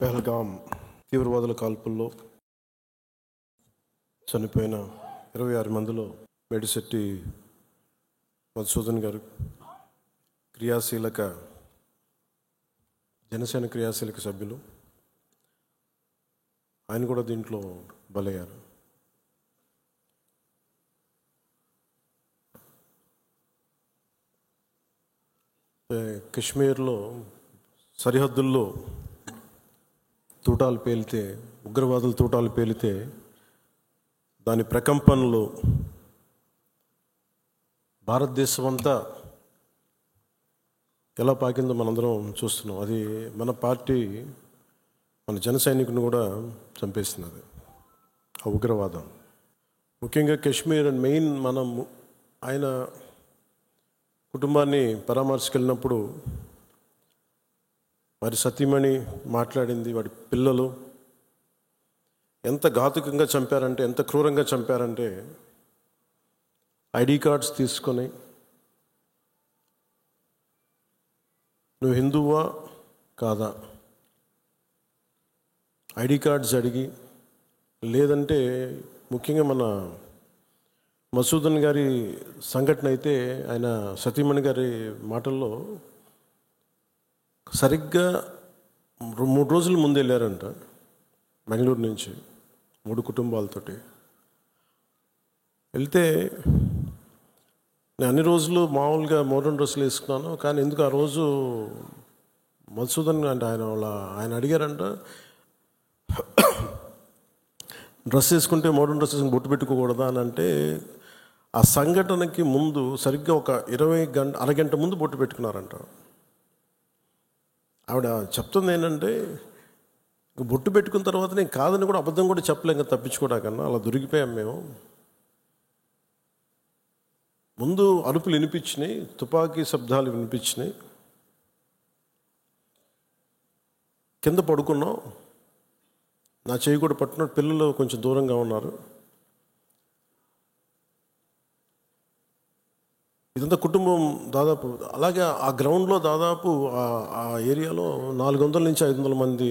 పెహల్గాం తీవ్రవాదుల కాల్పుల్లో చనిపోయిన 26 మందిలో మేడిశెట్టి మధుసూదన్ గారు జనసేన క్రియాశీలక సభ్యులు. ఆయన కూడా దీంట్లో బలయ్యారు. కశ్మీర్లో సరిహద్దుల్లో తూటాలు పేలితే, ఉగ్రవాదుల తూటాలు పేలితే దాని ప్రకంపనలు భారతదేశం అంతా ఎలా పాకిందో మనందరం చూస్తున్నాం. అది మన పార్టీ, మన జన సైనికుని కూడా చంపేస్తున్నది ఆ ఉగ్రవాదం. ముఖ్యంగా కశ్మీర్ అండ్ మెయిన్ ఆయన కుటుంబాన్ని పరామర్శకెళ్ళినప్పుడు వారి సతీమణి మాట్లాడింది, వాడి పిల్లలు ఎంత ఘాతుకంగా చంపారంటే, ఎంత క్రూరంగా చంపారంటే, ఐడి కార్డ్స్ తీసుకొని నువ్వు హిందువా కాదా ఐడి కార్డ్స్ అడిగి, లేదంటే ముఖ్యంగా మన మసూదన్ గారి సంఘటన అయితే ఆయన సతీమణి గారి మాటల్లో సరిగ్గా 3 రోజుల ముందు వెళ్ళారంట బెంగళూరు నుంచి 3 కుటుంబాలతోటి వెళ్తే. నేను అన్ని రోజులు మామూలుగా మోడర్న్ డ్రెస్సులు వేసుకున్నాను, కానీ ఎందుకు ఆ రోజు మధుసూదన్ అంటే ఆయన అడిగారంట, డ్రెస్ వేసుకుంటే మోడర్న్ డ్రెస్ వేసుకుని బొట్టు పెట్టుకోకూడదా అని. అంటే ఆ సంఘటనకి ముందు సరిగ్గా ఒక అరగంట ముందు బొట్టు పెట్టుకున్నారంట. ఆవిడ చెప్తుంది ఏంటంటే, బొట్టు పెట్టుకున్న తర్వాత నేను కాదని కూడా అబద్ధం కూడా చెప్పలేం కదా, తప్పించుకోవడాకన్నా అలా దొరికిపోయాం మేము. ముందు అరుపులు వినిపించినాయి, తుపాకీ శబ్దాలు వినిపించినాయి, కింద పడుకున్నాం, నా చేయి కూడా పట్టుకున్నాడు, పిల్లలు కొంచెం దూరంగా ఉన్నారు. ఇదంతా కుటుంబం దాదాపు అలాగే ఆ గ్రౌండ్లో దాదాపు ఆ ఏరియాలో 400 నుంచి 500 మంది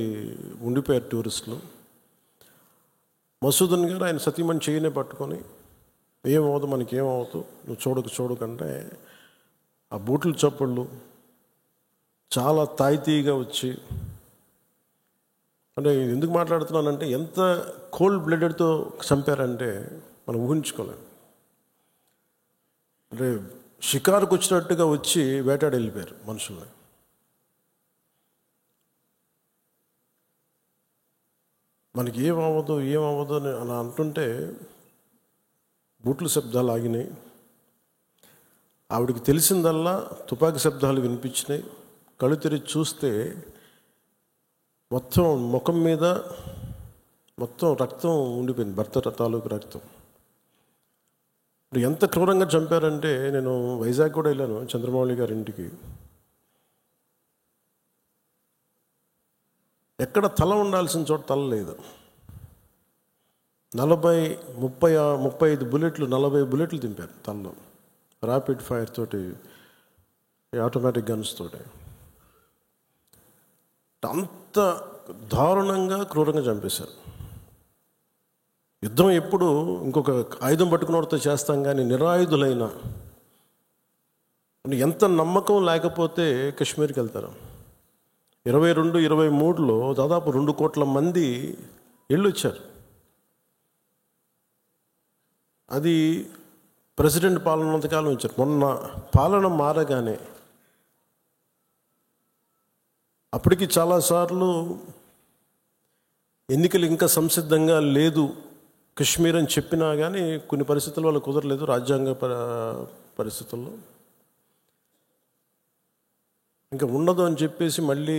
ఉండిపోయారు టూరిస్టులు. మసూదన్ గారు ఆయన సతీమణి చేయనే పట్టుకొని, ఏమవుతుంది మనకేమవుతూ, నువ్వు చూడకంటే ఆ బూట్ల చప్పుళ్ళు చాలా తాయితీగా వచ్చి, అంటే ఎందుకు మాట్లాడుతున్నానంటే ఎంత కోల్డ్ బ్లడెడ్తో చంపారంటే మనం ఊహించుకోలేం. అంటే షికారుకు వచ్చినట్టుగా వచ్చి వేటాడి వెళ్ళిపోయారు మనుషుల్ని. మనకి ఏమవ్వదు అని అలా అంటుంటే బూట్ల శబ్దాలు ఆగినాయి. ఆవిడికి తెలిసిందల్లా తుపాకీ శబ్దాలు వినిపించినాయి. కళ్ళు తెరిచి చూస్తే మొత్తం ముఖం మీద మొత్తం రక్తం ఉండిపోయింది, భర్త తాలూకు రక్తం. ఎంత క్రూరంగా చంపారంటే, నేను వైజాగ్ కూడా వెళ్ళాను చంద్రమౌళి గారి ఇంటికి. ఎక్కడ తల ఉండాల్సిన చోట తల లేదు. 35 బుల్లెట్లు 40 బుల్లెట్లు దింపారు తలలో, ర్యాపిడ్ ఫైర్ తోటి, ఆటోమేటిక్ గన్స్ తోటి. అంత దారుణంగా క్రూరంగా చంపేశారు. యుద్ధం ఎప్పుడు ఇంకొక ఆయుధం పట్టుకున్నవాడితో చేస్తాం, కానీ నిరాయుధులైన ఎంత నమ్మకం లేకపోతే కశ్మీర్కి వెళ్తారు. 22-23లో దాదాపు 2 కోట్ల మంది వెళ్ళొచ్చారు. అది ప్రెసిడెంట్ పాలన అంతకాలం వచ్చారు. మొన్న పాలన మారగానే అప్పటికి చాలాసార్లు ఎన్నికలు ఇంకా సంసిద్ధంగా లేదు కశ్మీర్ అని చెప్పినా కానీ కొన్ని పరిస్థితుల వల్ల కుదరలేదు, రాజ్యాంగ పరిస్థితుల్లో ఇంకా ఉండదు అని చెప్పేసి మళ్ళీ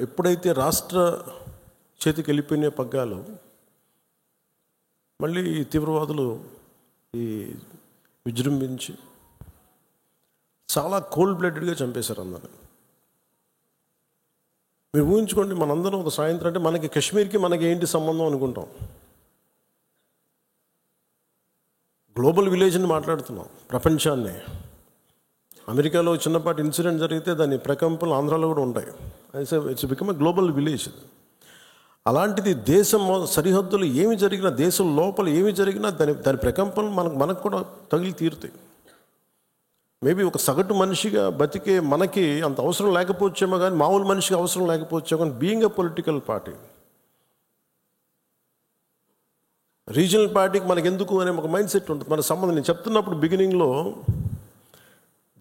ఎప్పుడైతే రాష్ట్ర చేతికి వెళ్ళిపోయిన పగ్గాలు, మళ్ళీ తీవ్రవాదులు విజృంభించి చాలా కోల్డ్ బ్లడెడ్గా చంపేశారు అందరిని. మీరు ఊహించుకోండి, మనందరం ఒక సాయంత్రం అంటే మనకి కశ్మీర్కి మనకి ఏంటి సంబంధం అనుకుంటాం. గ్లోబల్ విలేజ్ని మాట్లాడుతున్నాం, ప్రపంచాన్ని. అమెరికాలో చిన్నపాటి ఇన్సిడెంట్ జరిగితే దాని ప్రకంపనలు ఆంధ్రాలో కూడా ఉంటాయి. It's become a global village. అలాంటిది దేశం సరిహద్దులు ఏమి జరిగినా, దేశం లోపల ఏమి జరిగినా దాని ప్రకంపనలు మనకు కూడా తగిలి తీరుతాయి. మేబీ ఒక సగటు మనిషిగా బతికే మనకి అంత అవసరం లేకపోవచ్చేమో, కానీ మామూలు మనిషికి అవసరం లేకపోవచ్చేమో, కానీ being a political party, regional పార్టీకి మనకు ఎందుకు అనే ఒక మైండ్ సెట్ ఉంటుంది. మన సంబంధం నేను చెప్తున్నప్పుడు బిగినింగ్లో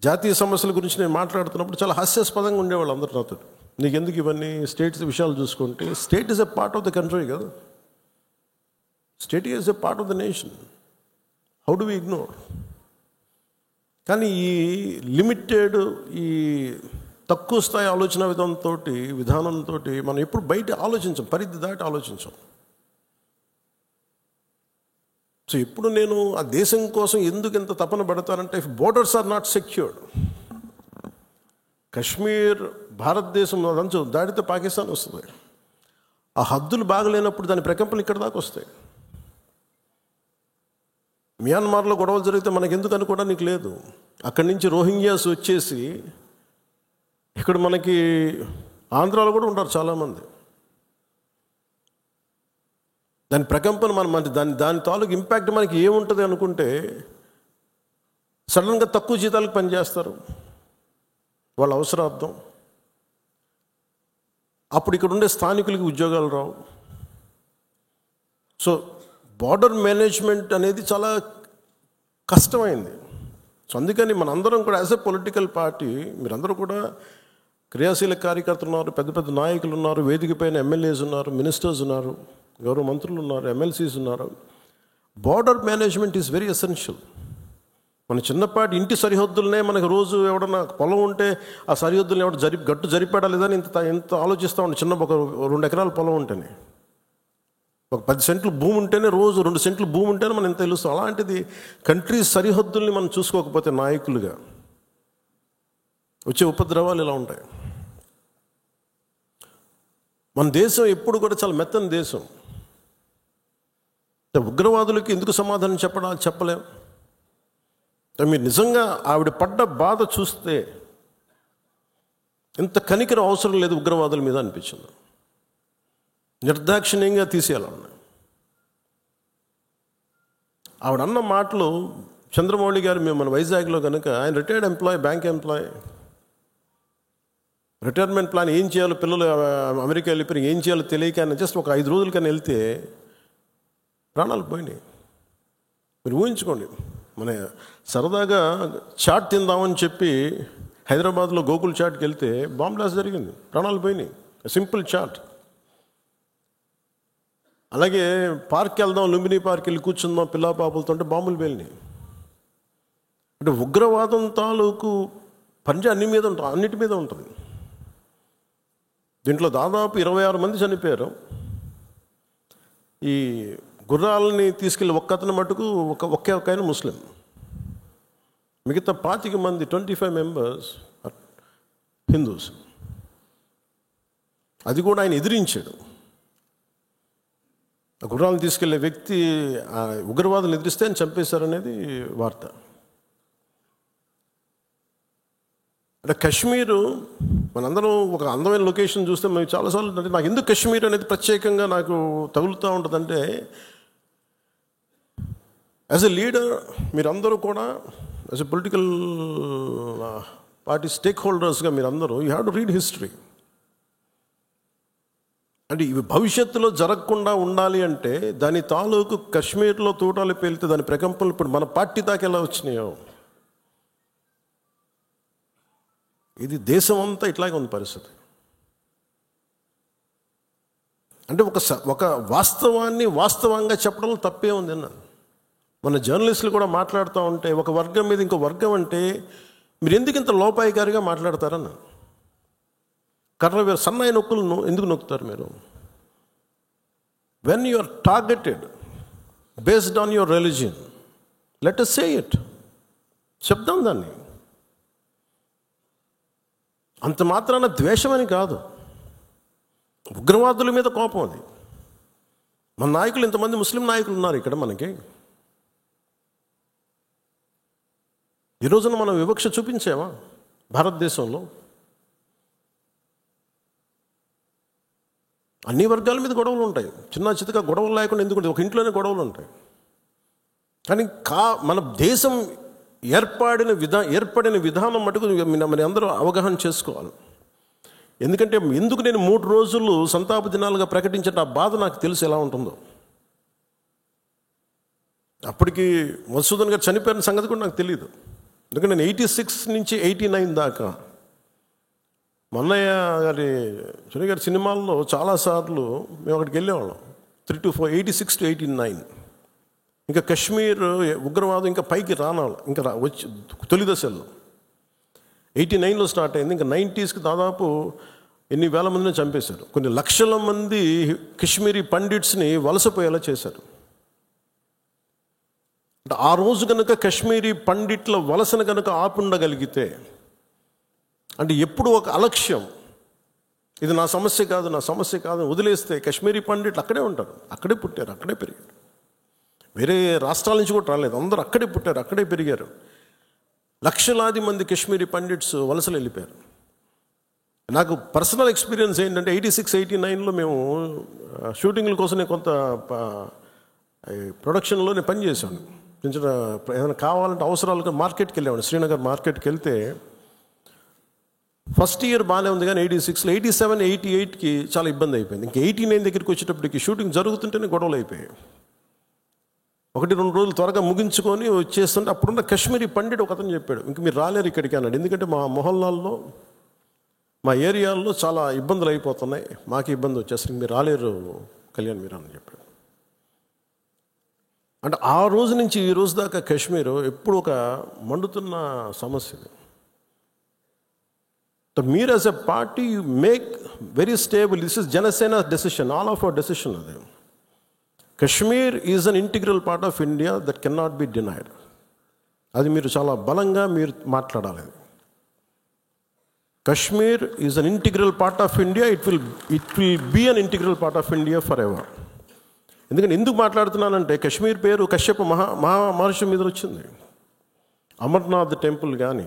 జాతీయ సమస్యల గురించి నేను మాట్లాడుతున్నప్పుడు చాలా హాస్యాస్పదంగా ఉండేవాళ్ళు అందరూ నాతో. నీకు ఎందుకు ఇవన్నీ స్టేట్స్ విషయాలు చూసుకుంటే, state is a part of the country కదా, state is a part of the nation, how do we ignore? కానీ ఈ లిమిటెడ్, ఈ తక్కువ స్థాయి ఆలోచన విధానంతో మనం ఎప్పుడు బయట ఆలోచించాం, పరిధి దాటి ఆలోచించాం. సో ఇప్పుడు నేను ఆ దేశం కోసం ఎందుకు ఎంత తపన పడతానంటే, if borders are not secured, Kashmir భారతదేశం అదంచు దాటితే పాకిస్తాన్ వస్తుంది. ఆ హద్దులు బాగలేనప్పుడు దాని ప్రకంపనలు ఇక్కడ దాకా వస్తాయి. మియాన్మార్లో గొడవలు జరిగితే మనకు ఎందుకు అనుకోవడానికి లేదు. అక్కడి నుంచి రోహింగ్యాస్ వచ్చేసి ఇక్కడ మనకి ఆంధ్రాలో కూడా ఉంటారు చాలామంది. దాని ప్రకంపన దాని తాలూకు ఇంపాక్ట్ మనకి ఏముంటుంది అనుకుంటే, సడన్గా తక్కువ జీతాలకు పనిచేస్తారు వాళ్ళ అవసరార్థం. అప్పుడు ఇక్కడ ఉండే స్థానికులకి ఉద్యోగాలు రావు. సో బార్డర్ మేనేజ్మెంట్ అనేది చాలా కష్టమైంది. సో అందుకని మనందరం కూడా యాజ్ ఎ పొలిటికల్ పార్టీ, మీరందరూ కూడా క్రియాశీల కార్యకర్తలు ఉన్నారు, పెద్ద పెద్ద నాయకులు ఉన్నారు, వేదిక పైన ఎమ్మెల్యేస్ ఉన్నారు, మినిస్టర్స్ ఉన్నారు, గౌరవ మంత్రులు ఉన్నారు, ఎమ్మెల్సీస్ ఉన్నారు. Border management is very essential. మన చిన్నపాటి ఇంటి సరిహద్దులనే మనకు రోజు ఎవడన్నా పొలం ఉంటే ఆ సరిహద్దులను గట్టు జరిపాడా లేదని ఇంత ఆలోచిస్తూ ఉండే. చిన్న ఒక 2 ఎకరాల పొలం ఉంటేనే, ఒక 10 సెంట్లు భూమి ఉంటేనే, రోజు 2 సెంట్లు భూమి ఉంటేనే మనం ఎంత తెలుస్తాం. అలాంటిది కంట్రీ సరిహద్దుల్ని మనం చూసుకోకపోతే నాయకులుగా వచ్చే ఉపద్రవాలు ఇలా ఉంటాయి. మన దేశం ఎప్పుడు కూడా చాలా మెత్తని దేశం. ఉగ్రవాదులకి ఎందుకు సమాధానం చెప్పలేం. మీరు నిజంగా ఆవిడ పడ్డ బాధ చూస్తే ఇంత కనికరం అవసరం లేదు ఉగ్రవాదుల మీద అనిపించింది. నిర్దాక్షిణ్యంగా తీసేయాలన్నా. ఆవిడ అన్న మాటలు, చంద్రమౌళి గారు మేము మన వైజాగ్లో కనుక, ఆయన retired employee, bank employee, retirement plan ఏం చేయాలో, పిల్లలు అమెరికా వెళ్ళిపోయి ఏం చేయాలో తెలియక ఆయన జస్ట్ ఒక 5 రోజుల కన్నా వెళ్తే ప్రాణాలు పోయినాయి. మీరు ఊహించుకోండి, మన సరదాగా చాట్ తిందామని చెప్పి హైదరాబాద్లో గోకుల్ చాట్కి వెళ్తే బాంబ్ బ్లాస్ట్ జరిగింది, ప్రాణాలు పోయినాయి. Simple chat. అలాగే పార్క్కి వెళ్దాం, లుంబినీ పార్క్ వెళ్ళి కూర్చుందాం పిల్లా పాపలతో అంటే బాంబులు పేలినాయి. అంటే ఉగ్రవాదం తాలూకు పంజా అన్నిటి మీద ఉంటుంది. దీంట్లో దాదాపు 26 మంది చనిపోయారు. ఈ గుర్రాలని తీసుకెళ్ళి ఒక్కతను మటుకు ఒకే ఆయన ముస్లిం, మిగతా 25 మంది 25 మెంబర్స్ హిందూస్. అది కూడా ఆయన ఎదిరించాడు. ఆ గుర్రాలను తీసుకెళ్లే వ్యక్తి ఉగ్రవాదులను ఎదిరిస్తే ఆయన చంపేశారనేది వార్త. అంటే కశ్మీరు మనందరం ఒక అందమైన లొకేషన్ చూస్తే మేము చాలాసార్లు, అంటే నాకు ఎందుకు కశ్మీర్ అనేది ప్రత్యేకంగా నాకు తగులుతూ ఉంటుందంటే, యాజ్ ఎ లీడర్ మీరందరూ కూడా, యాజ్ ఎ పొలిటికల్ పార్టీ స్టేక్ హోల్డర్స్గా మీరందరూ you have to read history. అంటే ఇవి భవిష్యత్తులో జరగకుండా ఉండాలి అంటే దాని తాలూకు కశ్మీర్లో తూటాలు పేలితే దాని ప్రకంపనలు ఇప్పుడు మన పార్టీ దాకా ఎలా వచ్చినాయో, ఇది దేశం అంతా ఇట్లాగే ఉంది పరిస్థితి. అంటే ఒక వాస్తవాన్ని వాస్తవంగా చెప్పడంలో తప్పే ఉంది అన్న. మన జర్నలిస్టులు కూడా మాట్లాడుతూ ఉంటే ఒక వర్గం మీద ఇంకో వర్గం అంటే మీరు ఎందుకు ఇంత లోపాయికారిగా మాట్లాడతారన్న. కర్ర సన్నాయి నొక్కులను ఎందుకు నొక్కుతారు మీరు? When you are targeted based on your religion, let us say it, చెప్దాం దాన్ని. అంత మాత్రాన ద్వేషమని కాదు, ఉగ్రవాదుల మీద కోపం అది. మన నాయకులు, ఇంతమంది ముస్లిం నాయకులు ఉన్నారు ఇక్కడ మనకి. ఈ రోజున మనం వివక్ష చూపించామా భారతదేశంలో? అన్ని వర్గాల మీద గొడవలు ఉంటాయి, చిన్న చితక గొడవలు లేకుండా ఎందుకు ఉంటాయి? ఒక ఇంట్లోనే గొడవలు ఉంటాయి. కానీ మన దేశం ఏర్పడిన విధానం మటుకు మన అందరూ అవగాహన చేసుకోవాలి. ఎందుకంటే ఎందుకు నేను 3 రోజులు సంతాప దినాలుగా ప్రకటించిన ఆ బాధ నాకు తెలుసు ఎలా ఉంటుందో. అప్పటికి మధుసూదన్ గారు చనిపోయిన సంగతి కూడా నాకు తెలియదు. ఎందుకంటే నేను 86 నుంచి 89 దాకా మన్నయ్య గారి చుని గారి సినిమాల్లో చాలాసార్లు మేము అక్కడికి వెళ్ళేవాళ్ళం. 3 to 4, 86 to 89. ఇంకా కశ్మీర్ ఉగ్రవాదం ఇంకా పైకి రానాలి, ఇంకా వచ్చి తొలి దశల్లో 89లో స్టార్ట్ అయింది. ఇంకా 90sకి దాదాపు ఎన్ని వేల మందిని చంపేశారు. కొన్ని లక్షల మంది కశ్మీరీ పండిట్స్ని వలసపోయేలా చేశారు. అంటే ఆ రోజు కనుక కశ్మీరీ పండిట్ల వలసను కనుక ఆపుండగలిగితే, అంటే ఎప్పుడు ఒక అలక్ష్యం, ఇది నా సమస్య కాదు, నా సమస్య కాదు వదిలేస్తే కశ్మీరీ పండిట్లు అక్కడే ఉంటారు, అక్కడే పుట్టారు, అక్కడే పెరిగారు. వేరే రాష్ట్రాల నుంచి కూడా రాలేదు, అందరూ అక్కడే పుట్టారు, అక్కడే పెరిగారు. లక్షలాది మంది కశ్మీరీ పండిట్స్ వలసలు వెళ్ళిపోయారు. నాకు పర్సనల్ ఎక్స్పీరియన్స్ ఏంటంటే 86, 89లో మేము షూటింగ్ల కోసం నేను కొంత ప్రొడక్షన్లో నేను పనిచేశాను. కొంచెం ఏదైనా కావాలంటే అవసరాలుగా మార్కెట్కి వెళ్ళాను. శ్రీనగర్ మార్కెట్కి వెళ్తే ఫస్ట్ ఇయర్ బాగానే ఉంది, కానీ 86లో 87, 88కి చాలా ఇబ్బంది అయిపోయింది. ఇంకా 89 దగ్గరికి వచ్చేటప్పటికి షూటింగ్ జరుగుతుంటేనే గొడవలు అయిపోయాయి. 1-2 రోజులు త్వరగా ముగించుకొని వచ్చేస్తుంటే అప్పుడున్న కశ్మీరీ పండిట్ ఒక అతను చెప్పాడు, ఇంక మీరు రాలేరు ఇక్కడికి అన్నాడు. ఎందుకంటే మా మొహల్లాల్లో, మా ఏరియాల్లో చాలా ఇబ్బందులు అయిపోతున్నాయి, మాకు ఇబ్బంది వచ్చేసరికి మీరు రాలేరు కళ్యాణ్ మీరు అని చెప్పాడు. అంటే ఆ రోజు నుంచి ఈ రోజు దాకా కశ్మీర్ ఎప్పుడు ఒక మండుతున్న సమస్య. మీరు as a party you make very stable. This is Janasena decision, all of our decision. అది Kashmir is an integral part of India that can not be denied. అది మీరు చాలా బలంగా మీరు మాట్లాడాలి. Kashmir is an integral part of India, it will be an integral part of India forever. ఎందుకంటే ఎందుకు మాట్లాడుతున్నానంటే కశ్మీర్ పేరు కశ్యప మహర్షి మీద వచ్చింది. అమర్నాథ్ టెంపుల్ కానీ,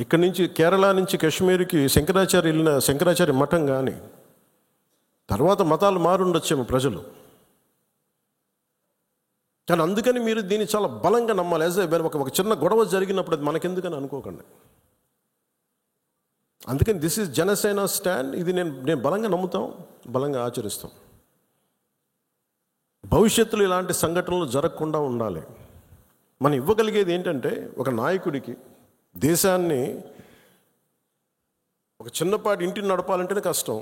ఇక్కడి నుంచి కేరళ నుంచి కశ్మీర్కి శంకరాచార్య మఠం కానీ, తర్వాత మతాలు మారుండొచ్చేమో ప్రజలు, కానీ అందుకని మీరు దీన్ని చాలా బలంగా నమ్మాలి. ఒక చిన్న గొడవ జరిగినప్పుడు అది మనకెందుకని అనుకోకండి. అందుకని దిస్ ఈజ్ జనసేన స్టాండ్. ఇది నేను బలంగా నమ్ముతాం, బలంగా ఆచరిస్తాం. భవిష్యత్తులో ఇలాంటి సంఘటనలు జరగకుండా ఉండాలి. మనం ఇవ్వగలిగేది ఏంటంటే, ఒక నాయకుడికి దేశాన్ని, ఒక చిన్నపాటి ఇంటిని నడపాలంటేనే కష్టం.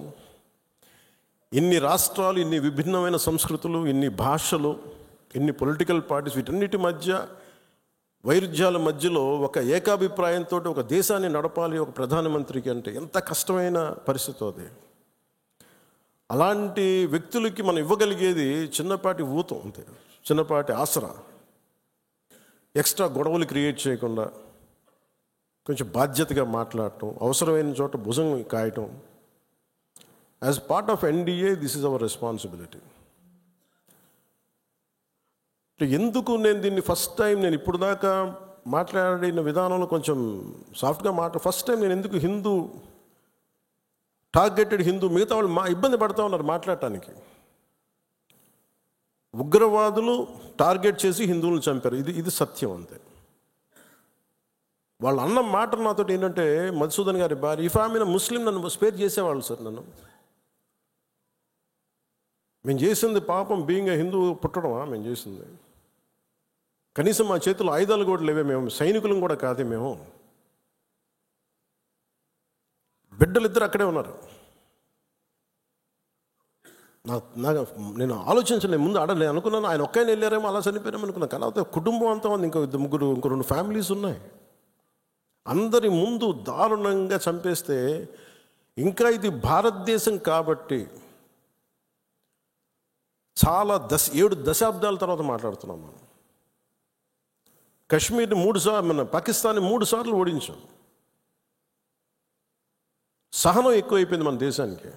ఇన్ని రాష్ట్రాలు, ఇన్ని విభిన్నమైన సంస్కృతులు, ఇన్ని భాషలు, ఇన్ని పొలిటికల్ పార్టీస్, వీటన్నిటి మధ్య వైరుధ్యాల మధ్యలో ఒక ఏకాభిప్రాయంతో ఒక దేశాన్ని నడపాలి ఒక ప్రధానమంత్రికి అంటే ఎంత కష్టమైన పరిస్థితి అది. అలాంటి వ్యక్తులకి మనం ఇవ్వగలిగేది చిన్నపాటి ఊతం అంతే, చిన్నపాటి ఆసరా. ఎక్స్ట్రా గొడవలు క్రియేట్ చేయకుండా కొంచెం బాధ్యతగా మాట్లాడటం, అవసరమైన చోట భుజం కాయటం. As part of NDA this is our responsibility. ఎందుకు నేను దీన్ని ఫస్ట్ టైం, నేను ఇప్పుడు దాకా మాట్లాడిన విధానంలో కొంచెం సాఫ్ట్గా ఫస్ట్ టైం నేను ఎందుకు హిందూ, టార్గెటెడ్ హిందూ, మిగతా వాళ్ళు ఇబ్బంది పడుతూ ఉన్నారు మాట్లాడటానికి. ఉగ్రవాదులు టార్గెట్ చేసి హిందువులను చంపారు, ఇది సత్యం అంతే. వాళ్ళు అన్న మాట నాతో ఏంటంటే, మధుసూదన్ గారి భార్య, ఇఫ్ ఆమె ముస్లిం నన్ను స్పేర్ చేసేవాళ్ళు సార్. మేము చేసింది పాపం, బీయింగ్ హిందూ పుట్టడమా మేము చేసింది? కనీసం మా చేతుల్లో ఆయుధాలు కూడా లేవే, మేము సైనికులం కూడా కాదే, మేము బిడ్డలిద్దరు అక్కడే ఉన్నారు. నేను ఆలోచించలేదు ముందు, నేను అనుకున్నాను ఆయన ఒక్కైనా వెళ్ళారేమో, అలా చనిపోయారేమో అనుకున్నాను. కానీ అయితే కుటుంబం అంతా ఉంది, ఇంకో 2 ఫ్యామిలీస్ ఉన్నాయి. అందరి ముందు దారుణంగా చంపేస్తే, ఇంకా ఇది భారతదేశం కాబట్టి చాలా 7 దశాబ్దాల తర్వాత మాట్లాడుతున్నాం మనం. కశ్మీర్ని 3 సార్లు, మన పాకిస్తాన్ని 3 సార్లు ఓడించాం. సహనం ఎక్కువైపోయింది మన దేశానికి.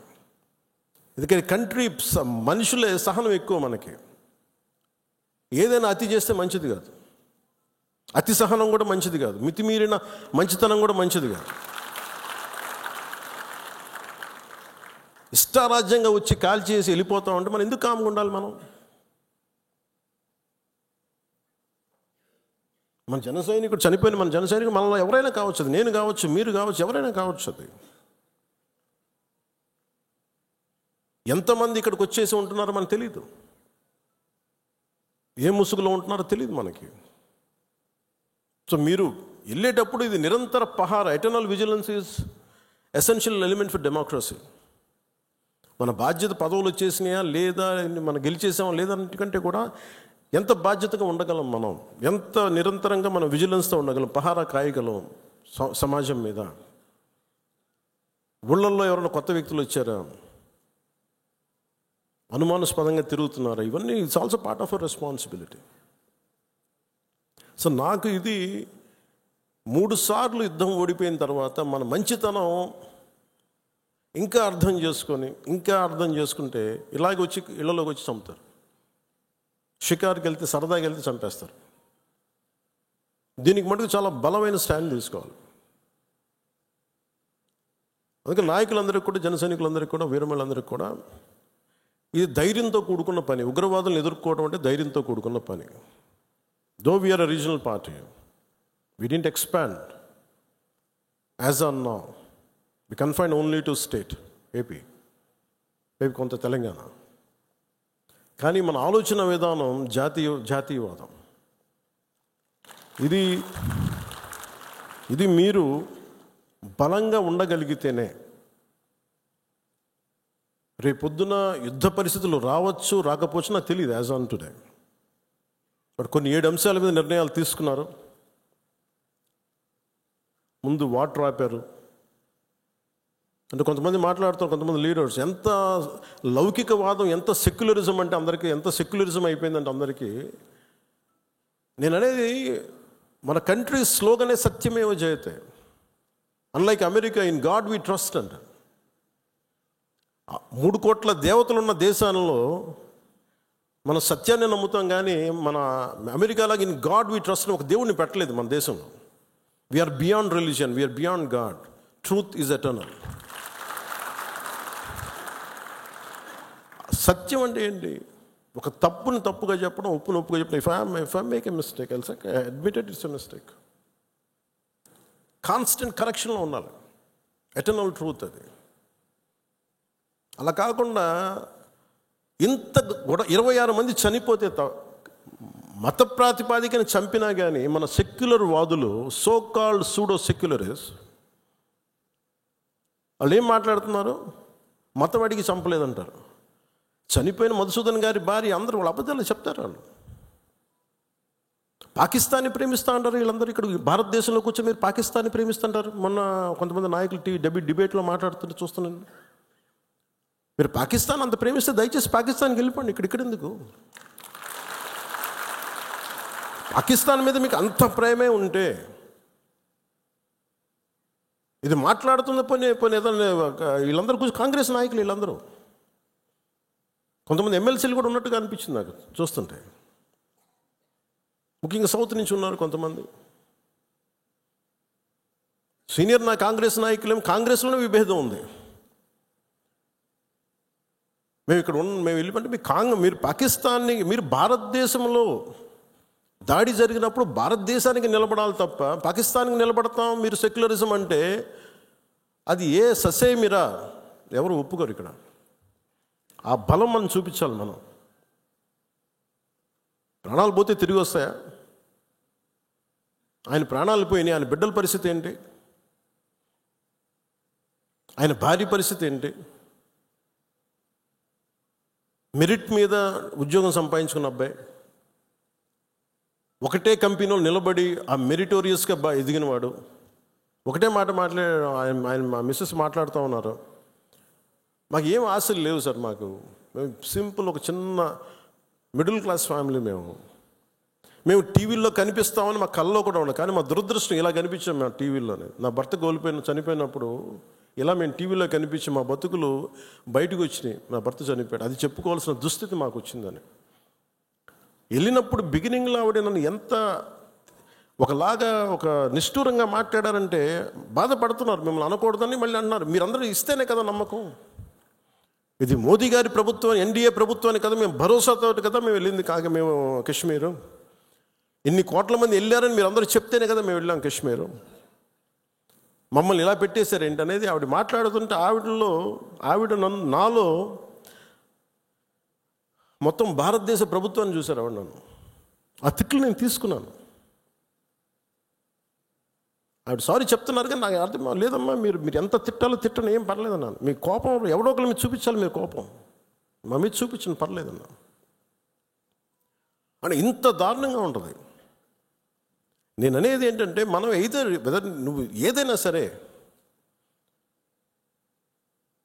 ఎందుకంటే కంట్రీ మనుషులే సహనం ఎక్కువ మనకి. ఏదైనా అతి చేస్తే మంచిది కాదు, అతి సహనం కూడా మంచిది కాదు, మితిమీరిన మంచితనం కూడా మంచిది కాదు. ఇష్టారాజ్యంగా వచ్చి కాల్చేసి వెళ్ళిపోతాం అంటే మనం ఎందుకు కామ్గా ఉండాలి? మన జన సైనికుడు చనిపోయిన మన జన సైనికుడు మనలో ఎవరైనా కావచ్చు, అది నేను కావచ్చు, మీరు కావచ్చు, ఎవరైనా కావచ్చు. అది ఎంతమంది ఇక్కడికి వచ్చేసి ఉంటున్నారో మనకు తెలియదు, ఏ ముసుగులో ఉంటున్నారో తెలియదు మనకి. సో మీరు వెళ్ళేటప్పుడు ఇది నిరంతర పహార, eternal vigilance is essential element for democracy. మన బాధ్యత పదవులు వచ్చేసినాయా లేదా, మనం గెలిచేసామా లేదా అన్నిటికంటే కూడా ఎంత బాధ్యతగా ఉండగలం, మనం ఎంత నిరంతరంగా మనం విజిలెన్స్తో ఉండగలం, పహారా కాయగలం సమాజం మీద. ఊళ్ళల్లో ఎవరైనా కొత్త వ్యక్తులు వచ్చారా, అనుమానాస్పదంగా తిరుగుతున్నారా, ఇవన్నీ it's also part of our responsibility. So నాకు ఇది 3 సార్లు యుద్ధం ఓడిపోయిన తర్వాత మన మంచితనం ఇంకా అర్థం చేసుకుంటే ఇలాగ వచ్చి ఇళ్లలోకి వచ్చి చంపుతారు. షికారుకి వెళ్తే, సరదాకి వెళ్తే చంపేస్తారు. దీనికి మటుకు చాలా బలమైన స్టాండ్ తీసుకోవాలి. అందుకే నాయకులందరికీ కూడా, జన సైనికులందరికీ కూడా, వీరమలందరికీ కూడా ఇది ధైర్యంతో కూడుకున్న పని. ఉగ్రవాదులను ఎదుర్కోవడం అంటే ధైర్యంతో కూడుకున్న పని. Though we're a regional party, we didn't expand as on now. We confined only to state, AP కొంత తెలంగాణ. కానీ మన ఆలోచన విధానం జాతీయవాదం. ఇది మీరు బలంగా ఉండగలిగితేనే, రేపొద్దున యుద్ధ పరిస్థితులు రావచ్చు, రాకపోవచ్చు, నాకు తెలియదు యాజ్ ఆన్ టుడే. బట్ కొన్ని 7 అంశాల మీద నిర్ణయాలు తీసుకున్నారు. ముందు వాటర్ ఆపారు అంటే కొంతమంది మాట్లాడుతారు, కొంతమంది లీడర్స్. ఎంత లౌకికవాదం, ఎంత సెక్యులరిజం అంటే అందరికీ, ఎంత సెక్యులరిజం అయిపోయిందంటే అందరికీ. నేను అనేది మన కంట్రీ స్లోగనే సత్యమేవ జయతే. Unlike America, in God we trust అంట. 3 కోట్ల దేవతలున్న దేశాలలో మన సత్యాన్ని నమ్ముతాం, కానీ మన అమెరికాలాగా ఇన్ గాడ్ వి ట్రస్ట్ ఒక దేవుడిని పెట్టలేదు మన దేశంలో. We're beyond religion, we're beyond God. Truth is eternal. సత్యం అంటే ఏంటి? ఒక తప్పుని తప్పుగా చెప్పడం, ఒప్పుని ఒప్పుగా చెప్పడం. If I make a mistake, I'll say admitted it's a mistake. Constant కరెక్షన్లో ఉండాలి. ఎటర్నల్ ట్రూత్ అది. అలా కాకుండా ఇంత 26 మంది చనిపోతే, మత ప్రాతిపాదికను చంపినా కానీ మన సెక్యులర్ వాదులు, సో కాల్డ్ సూడో సెక్యులరిస్ట్, వాళ్ళు ఏం మాట్లాడుతున్నారు? మతం అడిగి చంపలేదంటారు. చనిపోయిన మధుసూదన్ గారి భార్య, అందరూ వాళ్ళ అబద్ధాలు చెప్తారు. వాళ్ళు పాకిస్తాన్ని ప్రేమిస్తూ అంటారు. వీళ్ళందరూ ఇక్కడ భారతదేశంలో కూర్చొని మీరు పాకిస్తాన్ని ప్రేమిస్తుంటారు. మొన్న కొంతమంది నాయకులు డిబేట్లో మాట్లాడుతుంటే చూస్తున్నాను. మీరు పాకిస్తాన్ అంత ప్రేమిస్తే దయచేసి పాకిస్తాన్కి వెళ్ళిపోండి, ఇక్కడ ఎందుకు? పాకిస్తాన్ మీద మీకు అంత ప్రేమే ఉంటే, ఇది మాట్లాడుతున్న పని ఏదైనా వీళ్ళందరూ కూర్చొని కాంగ్రెస్ నాయకులు వీళ్ళందరూ, కొంతమంది ఎమ్మెల్సీలు కూడా ఉన్నట్టుగా అనిపించింది నాకు చూస్తుంటే. ముఖ్యంగా సౌత్ నుంచి ఉన్నారు కొంతమంది సీనియర్ కాంగ్రెస్ నాయకులేమో, కాంగ్రెస్లోనే విభేదం ఉంది. మేము వెళ్ళిపోతే మీరు పాకిస్తాన్ని, మీరు భారతదేశంలో దాడి జరిగినప్పుడు భారతదేశానికి నిలబడాలి తప్ప పాకిస్తాన్కి నిలబడతాం మీరు సెక్యులరిజం అంటే అది ఏ ససేమిరా, ఎవరు ఒప్పుకోరు. ఇక్కడ ఆ బలం మనం చూపించాలి. మనం ప్రాణాలు పోతే తిరిగి వస్తాయా? ఆయన ప్రాణాలు పోయినాయి, ఆయన బిడ్డల పరిస్థితి ఏంటి? ఆయన భార్య పరిస్థితి ఏంటి? మెరిట్ మీద ఉద్యోగం సంపాదించుకున్న అబ్బాయి, ఒకటే కంపెనీలో నిలబడి ఆ మెరిటోరియస్గా ఎదిగినవాడు, ఒకటే మాట ఆయన మా మిస్సెస్ మాట్లాడుతూ ఉన్నారు. మాకు ఏం ఆశలు లేవు సార్, మేము సింపుల్ ఒక చిన్న మిడిల్ క్లాస్ ఫ్యామిలీ. మేము టీవీల్లో కనిపిస్తామని మా కళ్ళలో కూడా ఉండదు, కానీ మా దురదృష్టం ఇలా కనిపించాం మేము టీవీలోనే. నా భర్త చనిపోయినప్పుడు ఇలా మేము టీవీలో కనిపించి మా బతుకులు బయటకు వచ్చినాయి. నా భర్త చనిపోయాడు, అది చెప్పుకోవాల్సిన దుస్థితి మాకు వచ్చిందని. వెళ్ళినప్పుడు బిగినింగ్లో ఆవిడ నన్ను ఎంత ఒక నిష్ఠూరంగా మాట్లాడారంటే బాధపడుతున్నారు. మిమ్మల్ని అనకూడదని మళ్ళీ అన్నారు. మీరందరూ ఇస్తేనే కదా నమ్మకం. ఇది మోదీ గారి ప్రభుత్వం, ఎన్డీఏ ప్రభుత్వాన్ని కదా మేము భరోసాతో కదా మేము వెళ్ళింది, కాక మేము కాశ్మీరు ఇన్ని కోట్ల మంది వెళ్ళారని మీరు అందరూ చెప్తేనే కదా మేము వెళ్ళాం కాశ్మీరు. మమ్మల్ని ఇలా పెట్టేశారు ఏంటి అనేది ఆవిడ మాట్లాడుతుంటే నాలో మొత్తం భారతదేశ ప్రభుత్వాన్ని చూశారు ఆవిడ. నన్ను ఆ తిట్లు నేను తీసుకున్నాను. ఆవిడ సారీ చెప్తున్నారు కానీ నాకు అర్థం లేదమ్మా, మీరు ఎంత తిట్టాలో తిట్టను, ఏం పర్లేదన్నాను. మీ కోపం ఎవడో ఒకరి మీద చూపించాలి, మీరు కోపం మా మీద చూపించండి, పర్లేదన్నా. అని ఇంత దారుణంగా ఉంటుంది. నేను అనేది ఏంటంటే మనం నువ్వు ఏదైనా సరే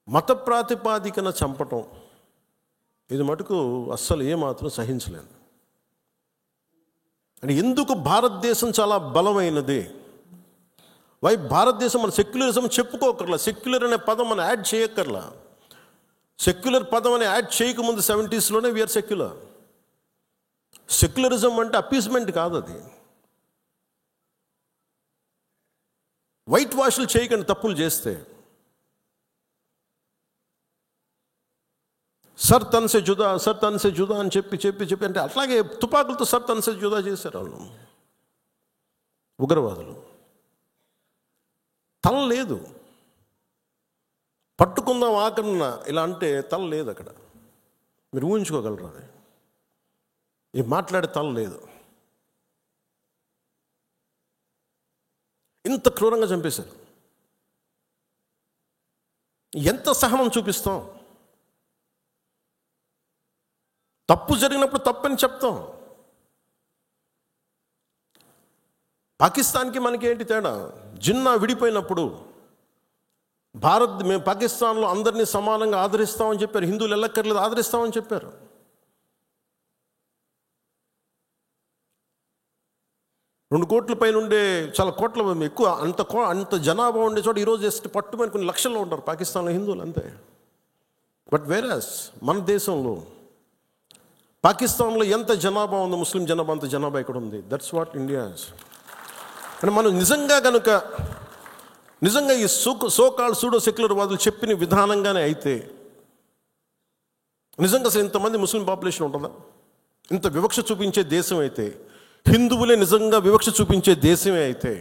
మత ప్రాతిపాదికన చంపటం ఇది మటుకు అస్సలు ఏమాత్రం సహించలేను. అంటే ఎందుకు భారతదేశం చాలా బలమైనది, భారతదేశం మన సెక్యులరిజం చెప్పుకోకర్లా, సెక్యులర్ అనే పదం మనం యాడ్ చేయక్కర్లా. సెక్యులర్ పదం అని యాడ్ చేయకముందు 70s వీఆర్ సెక్యులర్. సెక్యులరిజం అంటే అపీస్మెంట్ కాదు, అది వైట్ వాష్లు చేయకండి తప్పులు చేస్తే. సర్ తన్ సే జుదా అని చెప్పి అంటే అట్లాగే తుపాకులతో సర్ తన్ సే జుదా చేశారు వాళ్ళు ఉగ్రవాదులు. తల లేదు, పట్టుకుందాం ఆకన్నా ఇలా అంటే తల లేదు అక్కడ. మీరు ఊహించుకోగలరా? అది ఈ మాట్లాడే తల లేదు. ఇంత క్రూరంగా చంపేశారు. ఎంత సహనం చూపిస్తాం? తప్పు జరిగినప్పుడు తప్పని చెప్తాం. పాకిస్తాన్కి మనకి ఏంటి తేడా? జిన్నా విడిపోయినప్పుడు మేము పాకిస్తాన్లో అందరినీ సమానంగా ఆదరిస్తామని చెప్పారు. హిందువులు ఎల్లక్కర్లేదు, ఆదరిస్తామని చెప్పారు. 2 కోట్ల పైన ఉండే, చాలా కోట్ల ఎక్కువ, అంత జనాభా ఉండే చోట ఈరోజు జస్ట్ పట్టుమని కొన్ని లక్షల్లో ఉంటారు పాకిస్తాన్లో హిందువులు, అంతే. బట్ వేరస్ మన దేశంలో పాకిస్తాన్లో ఎంత జనాభా ఉందో ముస్లిం జనాభా అంత జనాభా ఇక్కడ ఉంది. That's what India is. అంటే మనం నిజంగా ఈ సోకాల్డ్ సూడో సెక్యులర్ వాదులు చెప్పిన విధానంగానే అయితే నిజంగా అసలు ఇంతమంది ముస్లిం పాపులేషన్ ఉంటుందా? ఇంత వివక్ష చూపించే దేశం అయితే, హిందువులే నిజంగా వివక్ష చూపించే దేశమే అయితే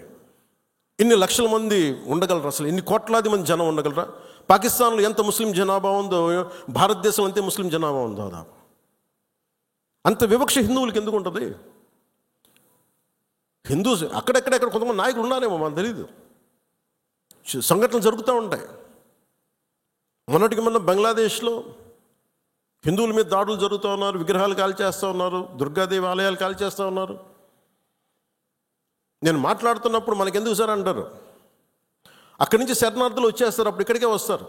ఇన్ని లక్షల మంది ఉండగలరా? అసలు ఇన్ని కోట్లాది మంది జనం ఉండగలరా? పాకిస్తాన్లో ఎంత ముస్లిం జనాభా ఉందో భారతదేశం అంతే ముస్లిం జనాభా ఉందో. దాదాపు అంత వివక్ష హిందువులకి ఎందుకు ఉంటుంది? హిందూస్ అక్కడెక్కడ కొంతమంది నాయకులు ఉన్నారేమో, మనకు తెలీదు. సంఘటనలు జరుగుతూ ఉంటాయి. మొన్నటికి మొన్న బంగ్లాదేశ్లో హిందువుల మీద దాడులు జరుగుతూ ఉన్నారు, విగ్రహాలు కాల్చేస్తూ ఉన్నారు, దుర్గాదేవి ఆలయాలు కాల్చేస్తూ ఉన్నారు. నేను మాట్లాడుతున్నప్పుడు మనకెందుకు సార్ అంటారు. అక్కడి నుంచి శరణార్థులు వచ్చేస్తారు, అప్పుడు ఇక్కడికే వస్తారు.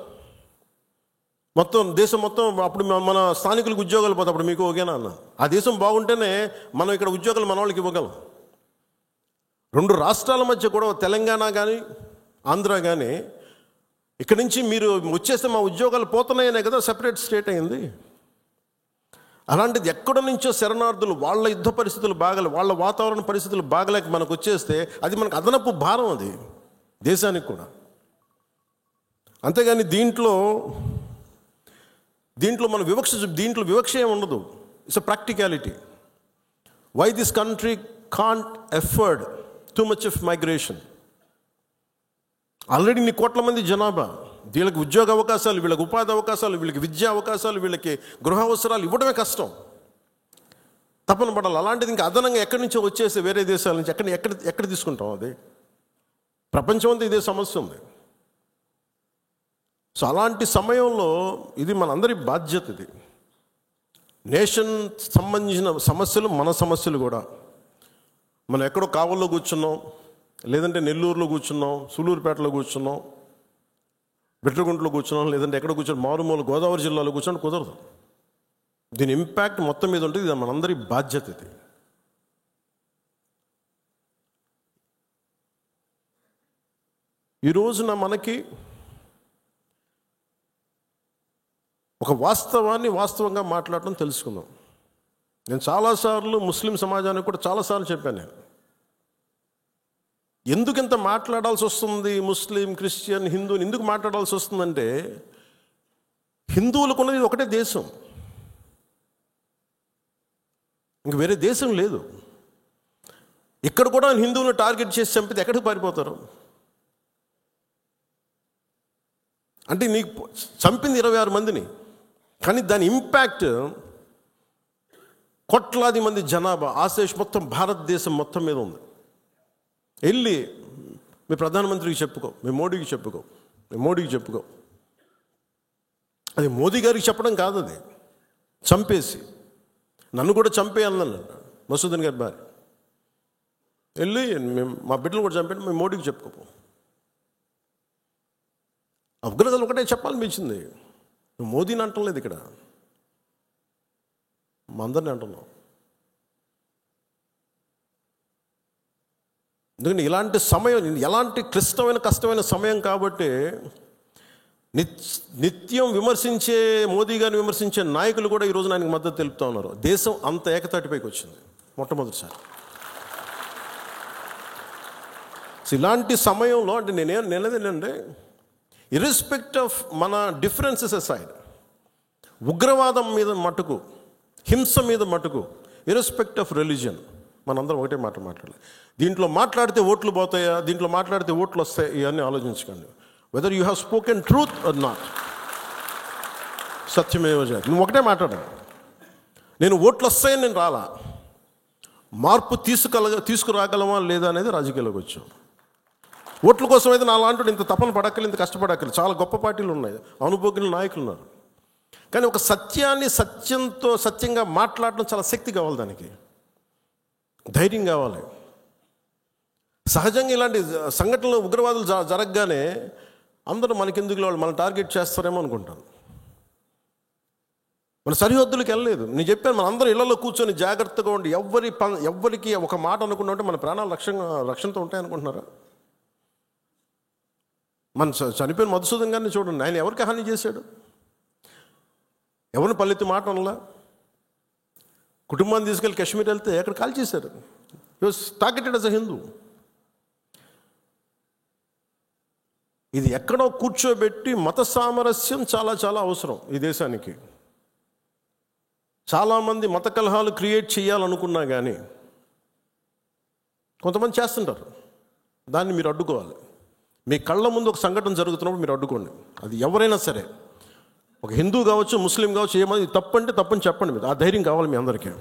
దేశం మొత్తం అప్పుడు మన స్థానికులకు ఉద్యోగాలు పోతే అప్పుడు మీకు ఓకేనా అన్న. ఆ దేశం బాగుంటేనే మనం ఇక్కడ ఉద్యోగాలు మన వాళ్ళకి ఇవ్వగలం. 2 రాష్ట్రాల మధ్య కూడా, తెలంగాణ కానీ ఆంధ్ర కానీ, ఇక్కడి నుంచి మీరు వచ్చేస్తే మా ఉద్యోగాలు పోతున్నాయనే కదా సెపరేట్ స్టేట్ అయింది. అలాంటిది ఎక్కడి నుంచో శరణార్థులు, వాళ్ళ యుద్ధ పరిస్థితులు బాగలే, వాళ్ళ వాతావరణ పరిస్థితులు బాగలేక మనకు వచ్చేస్తే అది మనకు అదనపు భారం, అది దేశానికి కూడా. అంతేగాని దీంట్లో మన దీంట్లో వివక్ష ఏమి ఉండదు. It's a practicality. Why this country can't afford too much of migration. Already ఇన్ని కోట్ల మంది జనాభా, వీళ్ళకి ఉద్యోగ అవకాశాలు, వీళ్ళకి ఉపాధి అవకాశాలు, వీళ్ళకి విద్యా అవకాశాలు, వీళ్ళకి గృహ అవసరాలు ఇవ్వడమే కష్టం, తపన పడాలి. అలాంటిది ఇంకా అదనంగా ఎక్కడి నుంచో వచ్చేసి వేరే దేశాల నుంచి ఎక్కడ తీసుకుంటాం? అది ప్రపంచం అంతా ఇదే సమస్య ఉంది. సో అలాంటి సమయంలో ఇది మనందరి బాధ్యత. ఇది నేషన్ సంబంధించిన సమస్యలు, మన సమస్యలు కూడా. మనం ఎక్కడో కావల్లో కూర్చున్నాం, లేదంటే నెల్లూరులో కూర్చున్నాం, సూలూరుపేటలో కూర్చున్నాం, బిట్రగుంటలో కూర్చున్నాం, లేదంటే ఎక్కడ కూర్చొని మారుమూల గోదావరి జిల్లాలో కూర్చొని కుదరదు. దీని ఇంపాక్ట్ మొత్తం మీద ఉంటుంది. ఇది మనందరి బాధ్యత. ఇది ఈ రోజున మనకి ఒక వాస్తవాన్ని వాస్తవంగా మాట్లాడటం తెలుసుకుందాం. నేను చాలాసార్లు ముస్లిం సమాజానికి కూడా చాలాసార్లు చెప్పాను. నేను ఎందుకు ఇంత మాట్లాడాల్సి వస్తుంది, ముస్లిం, క్రిస్టియన్, హిందూని ఎందుకు మాట్లాడాల్సి వస్తుందంటే, హిందువులకు ఉన్నది ఒకటే దేశం, ఇంక వేరే దేశం లేదు. ఇక్కడ కూడా హిందువులను టార్గెట్ చేసి చంపితే ఎక్కడికి పారిపోతారు? అంటే నీకు చంపింది 26 మందిని, కానీ దాని ఇంపాక్ట్ కోట్లాది మంది జనాభా, ఆశేష్ మొత్తం భారతదేశం మొత్తం మీద ఉంది. వెళ్ళి మీ ప్రధానమంత్రికి చెప్పుకో, మీ మోడీకి చెప్పుకో. అది మోదీ గారికి చెప్పడం కాదు, అది చంపేసి నన్ను కూడా చంపేయాలన్నాడు మసూదన్ గారి భార్య. వెళ్ళి మా బిడ్డలు కూడా చంపేయండి, మేము మోడీకి చెప్పుకోపో. ఉగ్రతలు ఒకటే చెప్పాలనిపించింది. నువ్వు మోదీని అంటలేదు, ఇక్కడ మా అందరిని అంటున్నావు. ఎందుకంటే ఇలాంటి సమయం, ఎలాంటి క్లిష్టమైన కష్టమైన సమయం కాబట్టి నిత్యం విమర్శించే మోదీ గారిని విమర్శించే నాయకులు కూడా ఈరోజు ఆయనకు మద్దతు తెలుపుతూ ఉన్నారు. దేశం అంత ఏకతాటిపైకి వచ్చింది మొట్టమొదటిసారి. ఇలాంటి సమయంలో అంటే నేనేంటంటే ఇర్రెస్పెక్ట్ ఆఫ్ మన డిఫరెన్సెస్ అసైడ్, ఉగ్రవాదం మీద మటుకు, హింస మీద మటుకు, ఇర్రెస్పెక్ట్ ఆఫ్ రిలీజియన్, మనందరం ఒకటే మాట మాట్లాడాలి. దీంట్లో మాట్లాడితే ఓట్లు పోతాయా, దీంట్లో మాట్లాడితే ఓట్లు వస్తాయి, ఇవన్నీ ఆలోచించకండి. Whether you have spoken truth or not, సత్యమేవ జయతే. నువ్వు ఒకటే మాట్లాడాలి, నేను ఓట్లు వస్తాయని నేను రాలా, మార్పు తీసుకురాగలమా లేదా అనేది రాజకీయాల్లోకి వచ్చాం. ఓట్ల కోసం అయితే నా లాంటి ఇంత తపన పడక్కలు, ఇంత కష్టపడక్కలు. చాలా గొప్ప పార్టీలు ఉన్నాయి, అనుభోగిన నాయకులు ఉన్నారు. కానీ ఒక సత్యాన్ని సత్యంగా మాట్లాడడం చాలా శక్తి కావాలి, దానికి ధైర్యం కావాలి. సహజంగా ఇలాంటి సంఘటనలు, ఉగ్రవాదులు జరగగానే అందరూ మనకెందుకు వాళ్ళు మన టార్గెట్ చేస్తారేమో అనుకుంటాను. మన సరిహద్దులకు వెళ్ళలేదు. నేను చెప్పాను, మన అందరూ ఇళ్లలో కూర్చొని జాగ్రత్తగా ఉండి ఎవ్వరికి ఒక మాట అనుకున్నట్టు మన ప్రాణాలు రక్షణతో ఉంటాయనుకుంటున్నారా? మన చనిపోయిన మధుసూదన్ గారిని చూడండి, ఆయన ఎవరికి హాని చేశాడు? ఎవరిని పల్లెత్తి మాట అనలా. కుటుంబాన్ని తీసుకెళ్ళి కాశ్మీర్ వెళ్తే ఎక్కడ కాల్ చేశారు. హి was targeted as a Hindu. ఇది ఎక్కడో కూర్చోబెట్టి మత సామరస్యం చాలా చాలా అవసరం ఈ దేశానికి. చాలామంది మత కలహాలు క్రియేట్ చేయాలనుకున్నా కానీ కొంతమంది చేస్తుంటారు. దాన్ని మీరు అడ్డుకోవాలి. మీ కళ్ళ ముందు ఒక సంఘటన జరుగుతున్నప్పుడు మీరు అడ్డుకోండి. అది ఎవరైనా సరే, ఒక హిందూ కావచ్చు, ముస్లిం కావచ్చు, ఏమది తప్పంటే తప్పని చెప్పండి. మీరు ఆ ధైర్యం కావాలి మీ అందరికీ.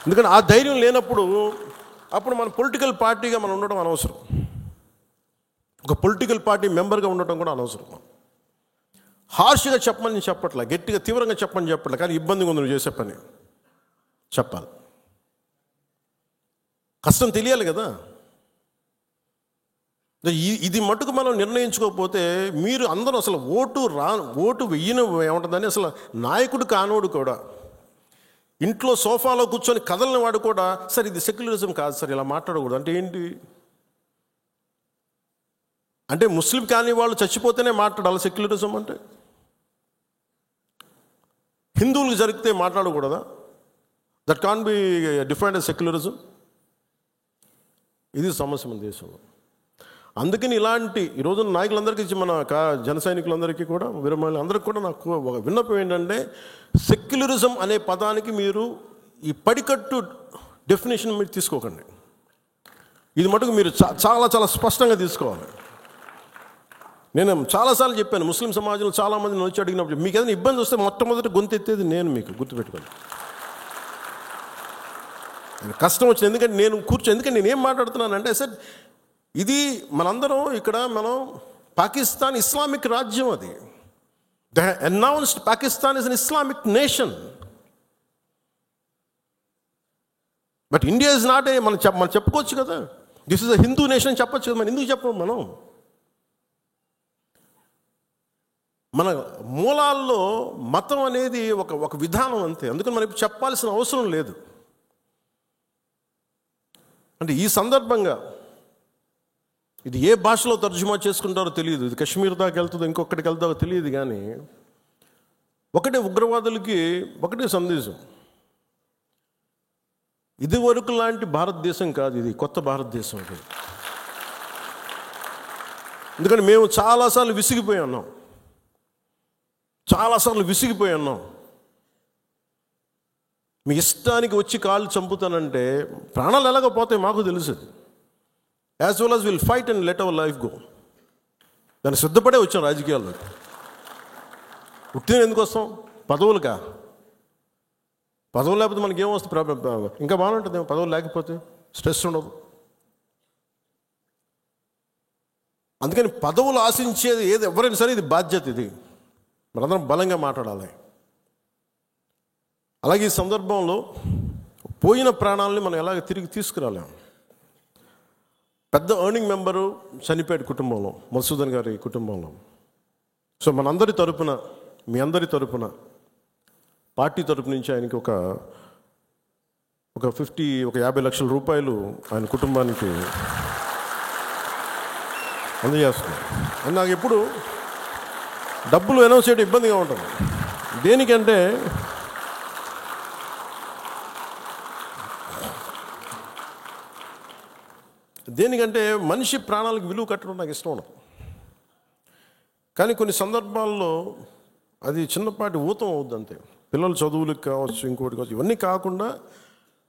ఎందుకంటే ఆ ధైర్యం లేనప్పుడు అప్పుడు మన పొలిటికల్ పార్టీగా మనం ఉండడం అనవసరం, ఒక పొలిటికల్ పార్టీ మెంబర్గా ఉండటం కూడా అనవసరం. హార్ష్గా చెప్పమని చెప్పట్లే, గట్టిగా తీవ్రంగా చెప్పట్లే, కానీ ఇబ్బందిగా ఉంది నువ్వు చేసే పని చెప్పాలి. కష్టం తెలియాలి కదా. ఇది మటుకు మనం నిర్ణయించుకోకపోతే మీరు అందరూ అసలు ఓటు వెయ్యను ఏముంటుందని, అసలు నాయకుడు కానోడు కూడా, ఇంట్లో సోఫాలో కూర్చొని కదలని వాడు కూడా, సార్ ఇది సెక్యులరిజం కాదు సార్, ఇలా మాట్లాడకూడదు అంటే ఏంటి? అంటే ముస్లిం కాని వాళ్ళు చచ్చిపోతేనే మాట్లాడాలి సెక్యులరిజం అంటే? హిందువులకు జరిగితే మాట్లాడకూడదా? That can be defined as secularism. ఇది సమస్య మన దేశంలో. అందుకని ఇలాంటి ఈరోజు నాయకులందరికీ, మన జన సైనికులందరికీ కూడా, విరమణలు అందరికీ కూడా నాకు ఒక విన్నపం ఏంటంటే, సెక్యులరిజం అనే పదానికి మీరు ఈ పడికట్టు డెఫినేషన్ మీరు తీసుకోకండి. ఇది మటుకు మీరు చాలా చాలా స్పష్టంగా తీసుకోవాలి. నేను చాలాసార్లు చెప్పాను, ముస్లిం సమాజంలో చాలామంది వచ్చి అడిగినప్పుడు, మీకు ఏదైనా ఇబ్బంది వస్తే మొట్టమొదటి గొంతు ఎత్తేది నేను, మీకు గుర్తుపెట్టుకోండి. కష్టం వచ్చింది, ఎందుకంటే ఎందుకంటే నేనేం మాట్లాడుతున్నానంటే, సార్ ఇది మనందరం ఇక్కడ మనం పాకిస్తాన్ ఇస్లామిక్ రాజ్యం, అది they announced Pakistan is an Islamic nation. But India is not a, మనం చెప్పుకోవచ్చు కదా, this is a Hindu nation చెప్పచ్చు కదా. మనం ఎందుకు చెప్పం? మన మూలాల్లో మతం అనేది ఒక విధానం అంతే. అందుకని మనం చెప్పాల్సిన అవసరం లేదు. అంటే ఈ సందర్భంగా ఇది ఏ భాషలో తర్జుమా చేసుకుంటారో తెలియదు, ఇది కశ్మీర్ దాకా వెళ్తుందో ఇంకొకటికి వెళ్తారో తెలియదు, కానీ ఒకటే ఉగ్రవాదులకి ఒకటే సందేశం, ఇది వరకు లాంటి భారతదేశం కాదు, ఇది కొత్త భారతదేశం. ఇది ఎందుకంటే మేము చాలాసార్లు విసిగిపోయి ఉన్నాం. చాలాసార్లు విసిగిపోయి ఉన్నాం. మీ ఇష్టానికి వచ్చి కాళ్ళు చంపుతానంటే ప్రాణాలు ఎలాగపోతాయి మాకు తెలుసు. As well as will fight and let our life go. దాన్ని సిద్ధపడే వచ్చాం రాజకీయాల్లోకి. ఉట్టిన ఎందుకు వస్తాం? పదవులుగా. పదవులు లేకపోతే మనకి ఏమొస్తుంది? ఇంకా బాగుంటుంది. పదవులు లేకపోతే స్ట్రెస్ ఉండదు. అందుకని పదవులు ఆశించేది ఏది ఎవరైనా సరే ఇది బాధ్యత. ఇది మనందరం బలంగా మాట్లాడాలి. అలాగే ఈ సందర్భంలో పోయిన ప్రాణాలని మనం ఎలాగ తిరిగి తీసుకురాలేం. పెద్ద ఎర్నింగ్ మెంబరు చనిపోయాడు కుటుంబంలో, మధుసూదన్ గారి కుటుంబంలో. సో మనందరి తరపున, మీ అందరి తరపున, పార్టీ తరపు నుంచి ఆయనకి ఒక 50 లక్షల రూపాయలు ఆయన కుటుంబానికి అందజేస్తున్నాం. అని నాకు ఎప్పుడు డబ్బులు అనౌన్స్ చేయడం ఇబ్బందిగా ఉంటుంది. దేనికంటే మనిషి ప్రాణాలకు విలువ కట్టడం నాకు ఇష్టం ఉండదు. కానీ కొన్ని సందర్భాల్లో అది చిన్నపాటి ఊతం అవుద్ది అంతే. పిల్లల చదువులకు కావచ్చు, ఇంకోటి కావచ్చు. ఇవన్నీ కాకుండా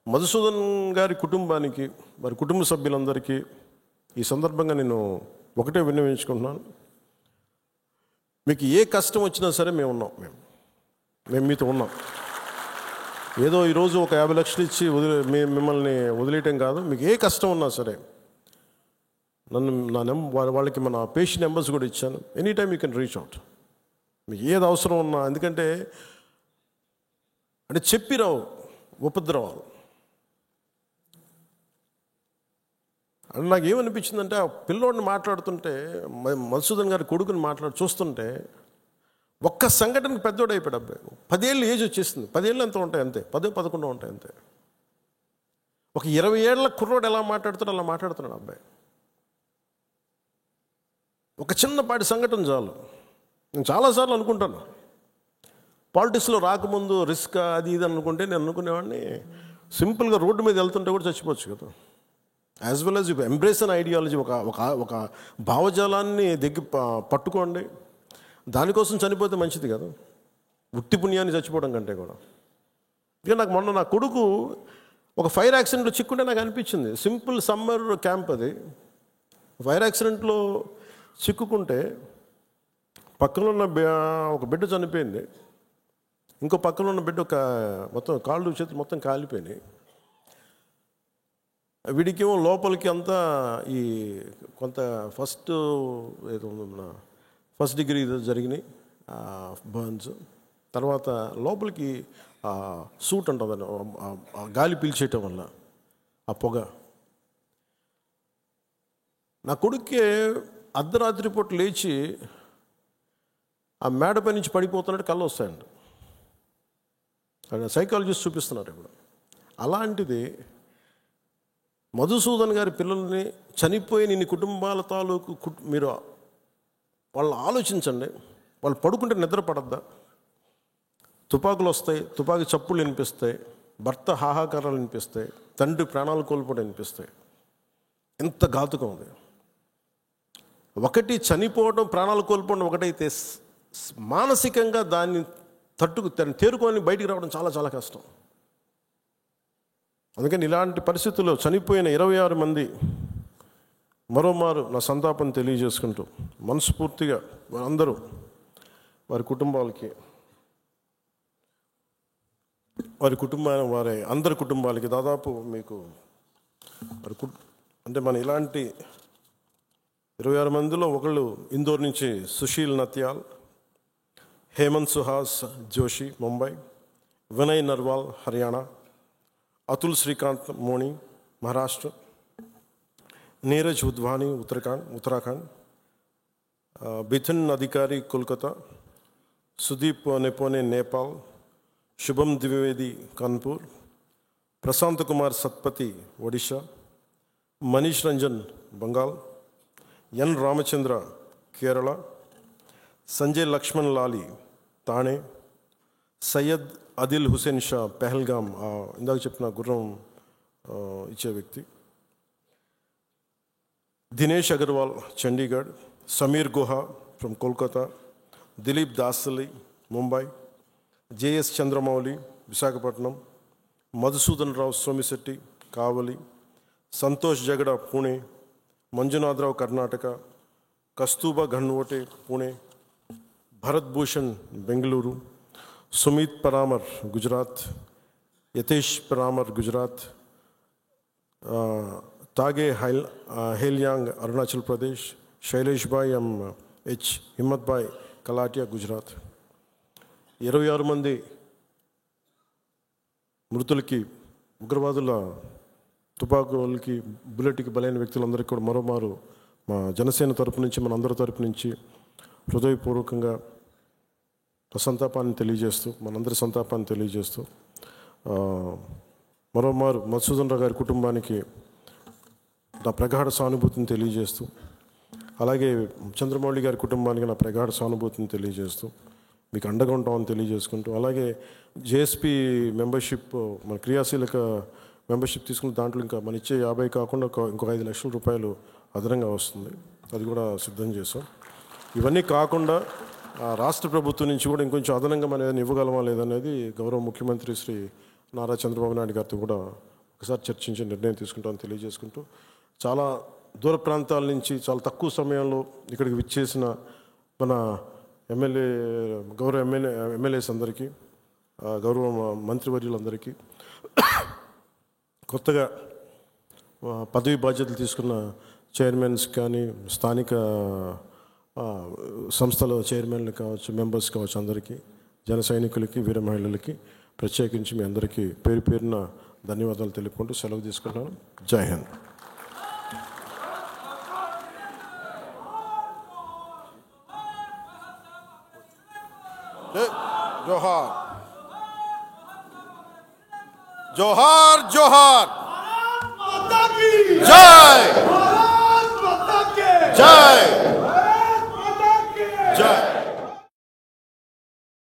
మధుసూదన్ గారి కుటుంబానికి, వారి కుటుంబ సభ్యులందరికీ ఈ సందర్భంగా నేను ఒకటే విన్నవించుకుంటున్నాను. మీకు ఏ కష్టం వచ్చినా సరే మేము ఉన్నాం. మేము మీతో ఉన్నాం. ఏదో ఈరోజు ఒక 50 లక్షలు ఇచ్చి మిమ్మల్ని వదిలేయటం కాదు. మీకు ఏ కష్టం ఉన్నా సరే వాళ్ళకి మన పేషెంట్ నెంబర్స్ కూడా ఇచ్చాను. Any time you can reach out. మీకు ఏది అవసరం ఉన్నా. ఎందుకంటే చెప్పిరావు ఉపద్రవాలు. అని నాకు ఏమనిపించిందంటే, ఆ పిల్లోడిని మాట్లాడుతుంటే, మధుసూదన్ గారి కొడుకుని చూస్తుంటే ఒక్క సంఘటనకు పెద్దోడు అయిపోయాడు అబ్బాయి. 10 ఏళ్ళు ఏజ్ వచ్చేసింది. 10 ఏళ్ళు ఎంత ఉంటాయి అంతే, 10-11 ఉంటాయి అంతే. ఒక 20 ఏళ్ళ కుర్రోడు ఎలా మాట్లాడుతాడో అలా మాట్లాడుతున్నాడు అబ్బాయి. ఒక చిన్నపాటి సంఘటన చాలు. నేను చాలాసార్లు అనుకుంటాను, పాలిటిక్స్లో రాకముందు రిస్క్ అది ఇది అనుకుంటే నేను అనుకునేవాడిని సింపుల్గా రోడ్డు మీద వెళ్తుంటే కూడా చచ్చిపోవచ్చు కదా. As well as embrace an ideology, ఒక భావజాలాన్ని పట్టుకోండి. దానికోసం చనిపోతే మంచిది కదా, ఉత్తి పుణ్యాన్ని చచ్చిపోవడం కంటే కూడా. ఇక నాకు మొన్న నా కొడుకు ఒక ఫైర్ యాక్సిడెంట్లో చిక్కుంటే నాకు అనిపించింది. సింపుల్ సమ్మర్ క్యాంప్ అది. ఫైర్ యాక్సిడెంట్లో చిక్కుకుంటే పక్కన ఉన్న ఒక బిడ్డ చనిపోయింది. ఇంకో పక్కన ఉన్న బిడ్డ మొత్తం కాళ్ళు చేతులు మొత్తం కాలిపోయినాయి. వీడికేమో లోపలికి అంతా ఈ కొంత ఫస్ట్ డిగ్రీ జరిగినాయి బర్న్స్. తర్వాత లోపలికి సూట్ ఉంటుందని గాలి పీల్చేయటం వల్ల ఆ పొగ. నా కొడుక్కే అర్ధరాత్రి పూట లేచి ఆ మేడపై నుంచి పడిపోతున్నట్టు కళ్ళు వస్తాయండి. సైకాలజిస్ట్ చూపిస్తున్నారు ఇప్పుడు. అలాంటిది మధుసూదన్ గారి పిల్లల్ని చనిపోయిన ఇన్ని కుటుంబాల తాలూకు మీరు వాళ్ళు ఆలోచించండి. వాళ్ళు పడుకుంటే నిద్ర పడద్దా? తుపాకులు వస్తాయి, తుపాకీ చప్పుళ్ళు వినిపిస్తాయి, భర్త హాహాకారాలు వినిపిస్తాయి, తండ్రి ప్రాణాలు కోల్పోవడం వినిపిస్తాయి. ఎంత ఘాతుకం ఉంది. ఒకటి చనిపోవడం, ప్రాణాలు కోల్పోవడం ఒకటైతే, మానసికంగా దాన్ని తేరుకొని బయటికి రావడం చాలా చాలా కష్టం. అందుకని ఇలాంటి పరిస్థితుల్లో చనిపోయిన 26 మంది మరోమారు నా సంతాపం తెలియజేసుకుంటూ మనస్ఫూర్తిగా అందరూ వారి కుటుంబాలకి, వారి అందరి కుటుంబాలకి దాదాపు మీకు అంటే మన ఇలాంటి 26 మందిలో ఒకళ్ళు ఇందోర్ నుంచి సుశీల్ నత్యాల్, హేమంత్ సుహాస్ జోషి ముంబై, వినయ్ నర్వాల్ హర్యానా, అతుల్ శ్రీకాంత్ మోని మహారాష్ట్ర, నీరజ్ ఉద్వాని ఉత్తరాఖండ్, బిథన్ అధికారి కోల్కతా, సుదీప్ నెపోనే నేపాల్, శుభం ద్వివేది కాన్పూర్, ప్రశాంత్ కుమార్ సత్పతి ఒడిషా, మనీష్ రంజన్ బంగాల్, ఎన్ రామచంద్ర కేరళ, సంజయ్ లక్ష్మణ్ లాలి తాణే, సయ్యద్ అదిల్ హుసేన్ షా పెహల్గామ్, ఇందాక చెప్పిన గుర్రం ఇచ్చే వ్యక్తి, దినేష్ అగర్వాల్ చండీగఢ్, సమీర్ గుహా ఫ్రమ్ కోల్కతా, దిలీప్ దాసలి ముంబై, జేఎస్ చంద్రమౌళి విశాఖపట్నం, మధుసూదన్ రావు సోమిశెట్టి కావలి, సంతోష్ జగడ పూణే, మంజునాథరావు కర్ణాటక, కస్తూబా ఘన్వోటే పూణే, భరత్ భూషణ్ బెంగళూరు, సుమిత్ పరామర్ గుజరాత్, యతేష్ పరామర్ గుజరాత్, తాగే హేల్యాంగ్ అరుణాచల్ ప్రదేశ్, శైలేష్ భాయ్ హెచ్ హిమ్మత్ భాయ్ కలాటియా గుజరాత్. 26 మంది మృతులకి, ఉగ్రవాదుల తుపాకులకి, బుల్లెట్కి బలైన వ్యక్తులందరికీ కూడా మరోమారు మా జనసేన తరపు నుంచి, మనందరి తరపు నుంచి హృదయపూర్వకంగా సంతాపాన్ని తెలియజేస్తూ, మనందరి సంతాపాన్ని తెలియజేస్తూ, మరోమారు మధుసూదన్ రావు గారి కుటుంబానికి నా ప్రగాఢ సానుభూతిని తెలియజేస్తూ, అలాగే చంద్రమౌళి గారి కుటుంబానికి నా ప్రగాఢ సానుభూతిని తెలియజేస్తూ, మీకు అండగా ఉంటామని తెలియజేసుకుంటూ, అలాగే జేఎస్పీ మెంబర్షిప్, మన క్రియాశీలక మెంబర్షిప్ తీసుకున్న దాంట్లో ఇంకా మన ఇచ్చే 50 కాకుండా ఇంకొక 5 లక్షల రూపాయలు అదనంగా వస్తుంది, అది కూడా సిద్ధం చేసాం. ఇవన్నీ కాకుండా రాష్ట్ర ప్రభుత్వం నుంచి కూడా ఇంకొంచెం అదనంగా మనం ఏదైనా ఇవ్వగలమా లేదనేది గౌరవ ముఖ్యమంత్రి శ్రీ నారా చంద్రబాబు నాయుడు గారితో కూడా ఒకసారి చర్చించి నిర్ణయం తీసుకుంటామని తెలియజేసుకుంటూ, చాలా దూర ప్రాంతాల నుంచి చాలా తక్కువ సమయంలో ఇక్కడికి విచ్చేసిన మన గౌరవ ఎమ్మెల్యేస్ అందరికీ, గౌరవ మంత్రివర్యులందరికీ, కొత్తగా పదవి బాధ్యతలు తీసుకున్న చైర్మన్స్ కానీ, స్థానిక సంస్థల చైర్మన్లు కావచ్చు, మెంబర్స్ కావచ్చు, అందరికీ, జన సైనికులకి, వీర మహిళలకి ప్రత్యేకించి మీ అందరికీ పేరు పేరున ధన్యవాదాలు తెలుపుకుంటూ సెలవు తీసుకుంటున్నాను. జై హింద్. జోహార్ జోహార్ జోహార్. జై జై జై.